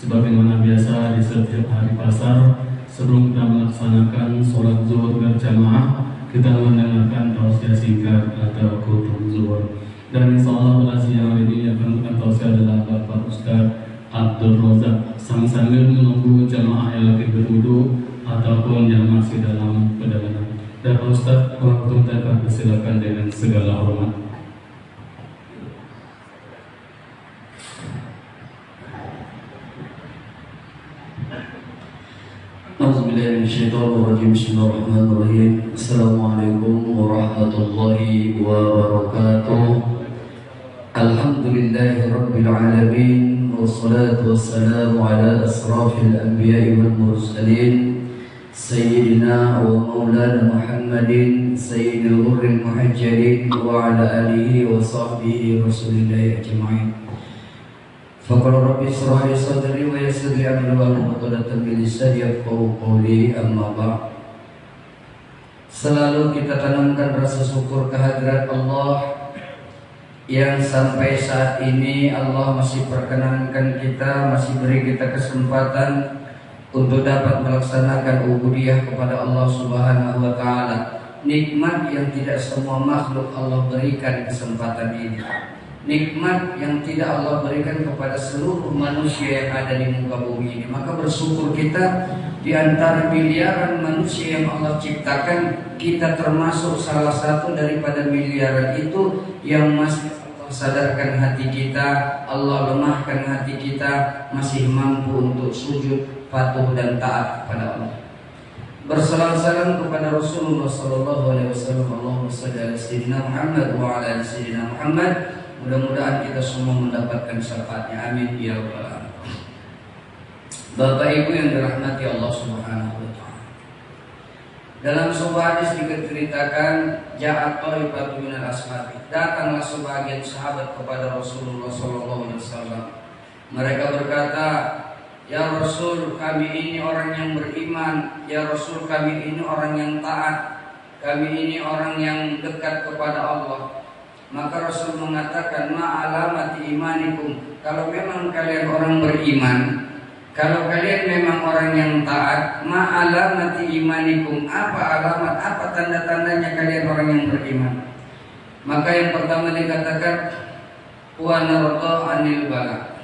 sebagaimana biasa di setiap hari pasar, sebelum kita melaksanakan sholat zuhur berjamaah, kita mendengarkan tausiah singkat atau khutbah zuhur. Dan insya Allah pada siang hari ini akan memberikan tausiah adalah Bapak Ustadz Abdul Razak, sambil menunggu jamaah yang lagi berwudu ataupun yang masih dalam perjalanan. Dan Pak Ustadz, waktu kita akan persilakan dengan segala hormat. Bismillahirrahmanirrahim. Bismillahirrahmanirrahim. Assalamualaikum warahmatullahi wabarakatuh. Alhamdulillahirabbil alamin, wassalatu wassalamu ala asrafil anbiya'i wal mursalin, sayyidina wa maulana Muhammadin sayyidil ghurril muhajjalin wa ala alihi wa sahbihi rasulillahi ajma'in. Faqala rabbi shrah li sadri wa yassir li amri wahlul 'uqdatam min lisani yafqahu qawli, amma ba'd. Selalu kita tanamkan rasa syukur kehadirat Allah yang sampai saat ini Allah masih perkenankan kita, masih beri kita kesempatan untuk dapat melaksanakan ubudiyah kepada Allah Subhanahu wa taala. Nikmat yang tidak semua makhluk Allah berikan kesempatan ini. Nikmat yang tidak Allah berikan kepada seluruh manusia yang ada di muka bumi ini. Maka bersyukur kita, di antara miliaran manusia yang Allah ciptakan, kita termasuk salah satu daripada miliaran itu yang masih Allah sadarkan hati kita, Allah lemahkan hati kita, masih mampu untuk sujud, patuh dan taat kepada Allah. Bersalam-salam kepada Rasulullah sallallahu alaihi wasallam. Allahumma shalli ala sayyidina Muhammad wa ala ali sayyidina Muhammad. Mudah-mudahan kita semua mendapatkan syafaatnya. Amin ya rabbal alamin. Bapak Ibu yang dirahmati Allah Subhanahu wa taala. Dalam sebuah hadis diceritakan, ja'at ta'ifatun minal ashabi. Datanglah sebagian sahabat kepada Rasulullah sallallahu alaihi wasallam. Mereka berkata, "Ya Rasul, kami ini orang yang beriman. Ya Rasul, kami ini orang yang taat. Kami ini orang yang dekat kepada Allah." Maka Rasul mengatakan, "Ma alamati imanikum." Kalau memang kalian orang beriman, kalau kalian memang orang yang taat, ma alamati imanikum. Apa alamat, apa tanda-tandanya kalian orang yang beriman? Maka yang pertama dikatakan, wa narda anil bala.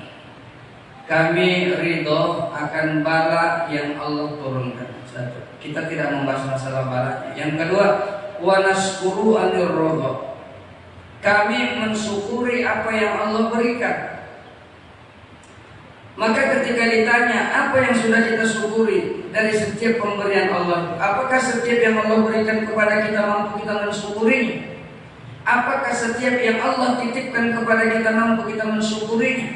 Kami ridho akan bala yang Allah turunkan. Satu, kita tidak membahas masalah balanya. Yang kedua, wa naskuru anil rodo. Kami mensyukuri apa yang Allah berikan. Maka ketika ditanya apa yang sudah kita syukuri dari setiap pemberian Allah, apakah setiap yang Allah berikan kepada kita mampu kita mensyukurinya? Apakah setiap yang Allah titipkan kepada kita mampu kita mensyukurinya?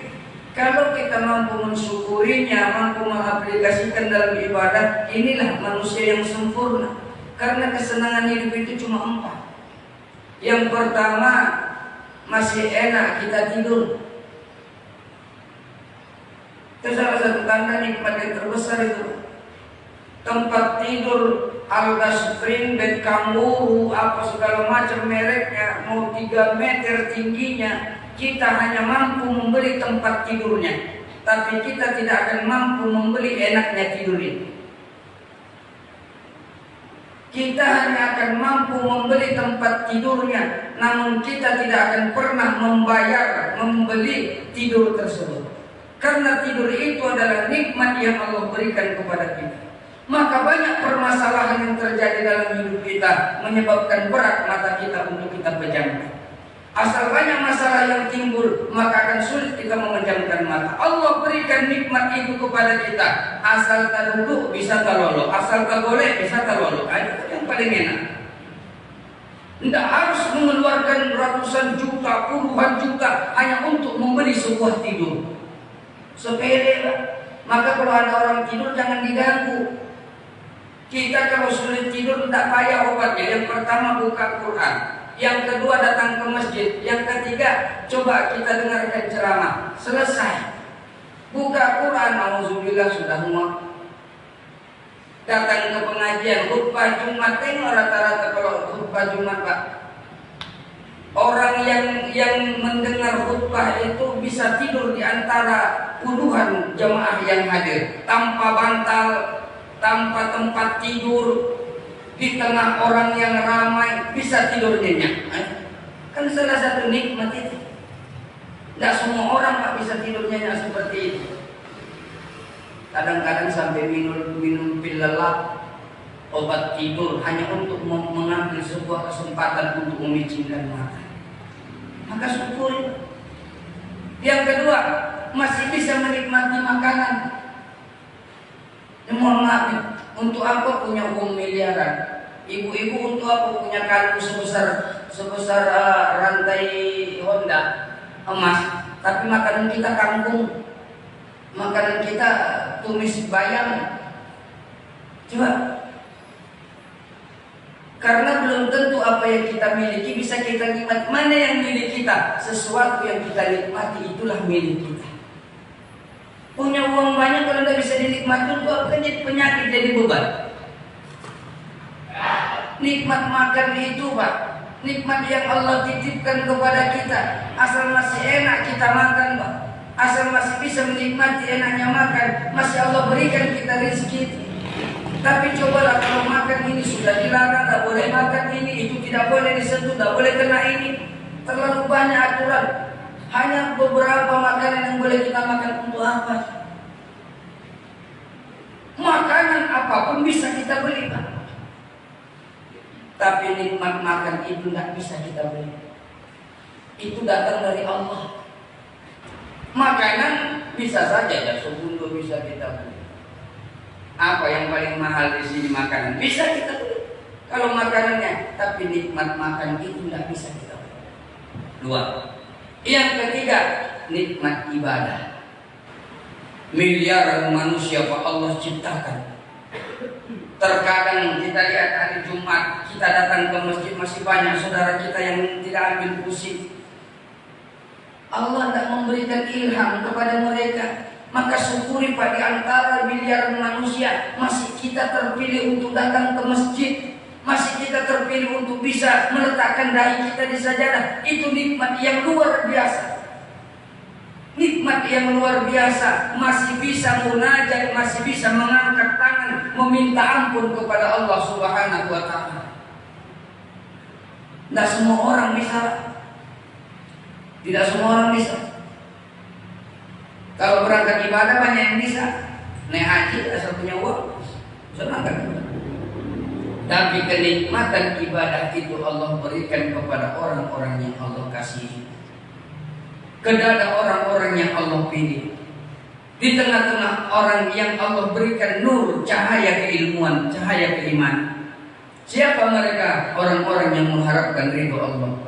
Kalau kita mampu mensyukurinya, mampu mengaplikasikan dalam ibadah, inilah manusia yang sempurna. Karena kesenangan hidup itu cuma 4. Yang pertama, masih enak kita tidur. Itu salah satu tanda nikmat yang terbesar itu. Tempat tidur Alga Spring, bed kanguru, apa segala macam mereknya, mau 3 meter tingginya, kita hanya mampu membeli tempat tidurnya, tapi kita tidak akan mampu membeli enaknya tidur itu. Kita hanya akan mampu membeli tempat tidurnya, namun kita tidak akan pernah membeli tidur tersebut. Karena tidur itu adalah nikmat yang Allah berikan kepada kita. Maka banyak permasalahan yang terjadi dalam hidup kita menyebabkan berat mata kita untuk kita pejamkan. Asal banyak masalah yang timbul, maka akan sulit kita memejamkan mata. Allah berikan nikmat itu kepada kita. Asal tak duduk bisa tak lolo, asal tak golek bisa tak lolo. Itu yang paling enak. Tidak harus mengeluarkan ratusan juta, puluhan juta hanya untuk membeli sebuah tidur. Sepele lah. Maka kalau ada orang tidur jangan diganggu. Kita kalau sulit tidur tidak payah obatnya. Yang pertama buka Quran. Yang kedua datang ke masjid. Yang ketiga coba kita dengarkan ceramah. Selesai. Buka Quran, auzubillah sudah muak. Datang ke pengajian, khutbah Jumat, tengok rata-rata kalau khutbah Jumat Pak. Orang yang mendengar khutbah itu bisa tidur di antara puluhan jamaah yang hadir tanpa bantal, tanpa tempat tidur, di tengah orang yang ramai bisa tidur nyenyak. Kan salah satu nikmat itu. Tidak semua orang Pak bisa tidur nyenyak seperti itu. Kadang-kadang sampai minum pil lelap, obat tidur hanya untuk mengambil sebuah kesempatan untuk memicingkan mata. Maka syukur. Yang kedua, masih bisa menikmati makanan. Mohon maaf, untuk apa punya uang miliaran? Ibu-ibu untuk apa punya kalung sebesar rantai Honda emas? Tapi makanan kita kangkung, makanan kita tumis bayam. Coba. Karena belum tentu apa yang kita miliki bisa kita nikmati. Mana yang milik kita? Sesuatu yang kita nikmati itulah milik kita. Punya uang banyak kalau tidak bisa dinikmati untuk apa? Penyakit jadi beban. Nikmat makan itu Pak, nikmat yang Allah titipkan kepada kita. Asal masih enak kita makan Pak, asal masih bisa menikmati enaknya makan, masih Allah berikan kita rezeki. Tapi cobalah kalau makan ini sudah dilarang, tidak boleh makan ini, itu tidak boleh disentuh, tidak boleh kena ini. Terlalu banyak aturan. Hanya beberapa makanan yang boleh kita makan untuk apa? Makanan apapun bisa kita beli Pak. Tapi nikmat makan itu tidak bisa kita beli. Itu datang dari Allah. Makanan bisa saja ya, sebundo bisa kita beli. Apa yang paling mahal di sini makanan? Bisa kita beli. Kalau makanannya, tapi nikmat makan itu tidak bisa kita beli. Dua. Yang ketiga, nikmat ibadah. Miliaran manusia Pak Allah ciptakan. Terkadang kita lihat hari Jumat, kita datang ke masjid masih banyak saudara kita yang tidak ambil pusing. Allah tidak memberikan ilham kepada mereka. Maka syukuri Pak, di antara miliaran manusia masih kita terpilih untuk datang ke masjid, masih kita terpilih untuk bisa meletakkan dahi kita di sajadah. Itu nikmat yang luar biasa. Nikmat yang luar biasa. Masih bisa munajat, masih bisa mengangkat tangan meminta ampun kepada Allah Subhanahu wa ta'ala. Tidak semua orang bisa. Tidak semua orang bisa. Kalau berangkat ibadah banyak yang bisa. Naik haji asal punya uang, senang kan? Tapi kenikmatan ibadah itu Allah berikan kepada orang-orang yang Allah kasihi, kepada orang-orang yang Allah pilih. Di tengah-tengah orang yang Allah berikan nur, cahaya keilmuan, cahaya keimanan. Siapa mereka? Orang-orang yang mengharapkan ridho Allah.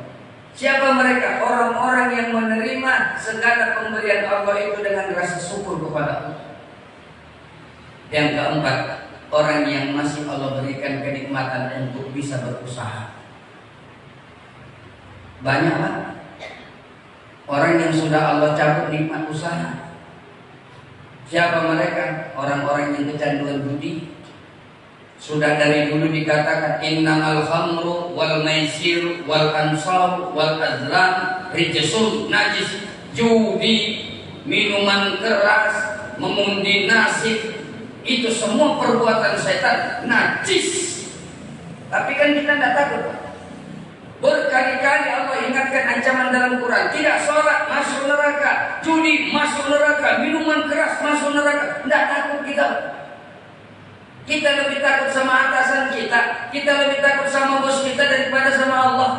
Siapa mereka? Orang-orang yang menerima segala pemberian Allah itu dengan rasa syukur kepada Allah. Yang keempat, orang yang masih Allah berikan kenikmatan untuk bisa berusaha. Banyak Pak orang yang sudah Allah cabut nikmat usaha. Siapa mereka? Orang-orang yang kecanduan judi. Sudah dari dulu dikatakan innamal khamru wal maisir wal ansab wal azlam rijsun najis. Judi, minuman keras, mengundi nasib, itu semua perbuatan setan najis. Tapi kan kita tidak takut. Berkali-kali Allah ingatkan ancaman dalam Quran. Tidak sholat masuk neraka, judi masuk neraka, minuman keras masuk neraka. Tidak takut kita. Kita lebih takut sama atasan kita, kita lebih takut sama bos kita daripada sama Allah.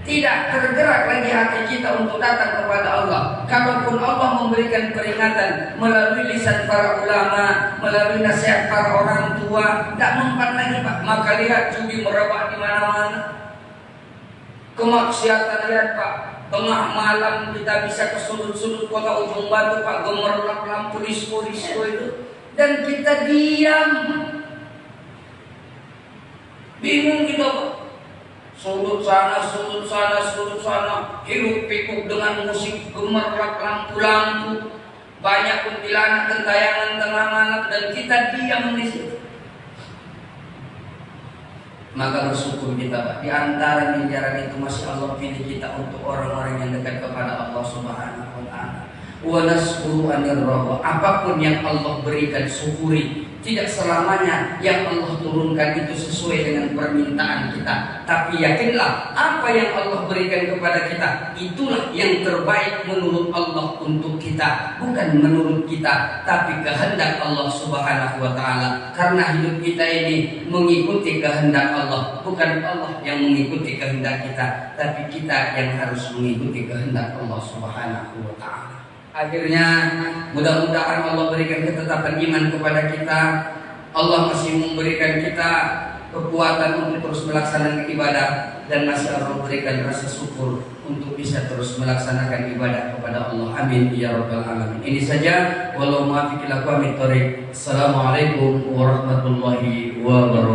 Tidak tergerak lagi hati kita untuk datang kepada Allah. Kalaupun Allah memberikan peringatan melalui lisan para ulama, melalui nasihat para orang tua, tidak mempan lagi Pak. Maka lihat judi merebak di mana-mana. Kemaksiatan lihat Pak. Tengah malam kita bisa ke sudut-sudut kota Ujung Batu Pak, gemerlap lampu disco itu, dan kita diam, bingung kita Pak. Sudut sana, hiruk pikuk dengan musik gemerlap lampu-lampu, banyak kuntilanak gentayangan tengah malam, dan kita diam di situ. maka bersyukur kita Pak. Di antara miliaran itu masih Allah pilih kita untuk orang-orang yang dekat kepada Allah Subhanahu wa taala. Wa nasburu anirrahu. Apapun yang Allah berikan syukuri. Tidak selamanya yang Allah turunkan itu sesuai dengan permintaan kita. Tapi yakinlah apa yang Allah berikan kepada kita itulah yang terbaik menurut Allah untuk kita. Bukan menurut kita, tapi kehendak Allah Subhanahu wa taala. Karena hidup kita ini mengikuti kehendak Allah. Bukan Allah yang mengikuti kehendak kita, tapi kita yang harus mengikuti kehendak Allah Subhanahu wa taala. Akhirnya mudah-mudahan Allah berikan ketetapan iman kepada kita. Allah masih memberikan kita kekuatan untuk terus melaksanakan ibadah, dan masih Allah berikan rasa syukur untuk bisa terus melaksanakan ibadah kepada Allah. Amin ya rabbal alamin. Ini saja, walau muwaffiq ila aqwamit thoriq. Assalamualaikum warahmatullahi wabarakatuh.